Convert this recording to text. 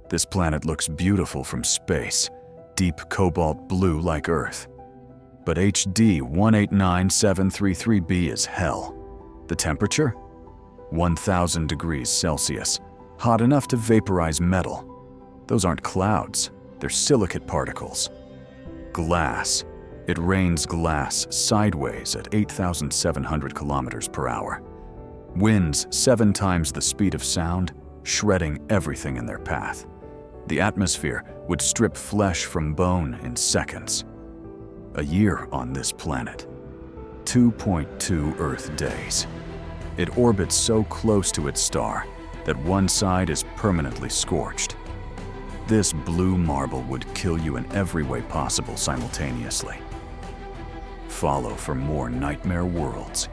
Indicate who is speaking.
Speaker 1: This planet looks beautiful from space, deep cobalt blue like Earth. But HD 189733b is hell. The temperature? 1,000 degrees Celsius, hot enough to vaporize metal. Those aren't clouds, they're silicate particles. Glass. It rains glass sideways at 8,700 kilometers per hour. Winds 7 times the speed of sound, shredding everything in their path. The atmosphere would strip flesh from bone in seconds. A year on this planet. 2.2 Earth days. It orbits so close to its star that one side is permanently scorched. This blue marble would kill you in every way possible simultaneously. Follow for more nightmare worlds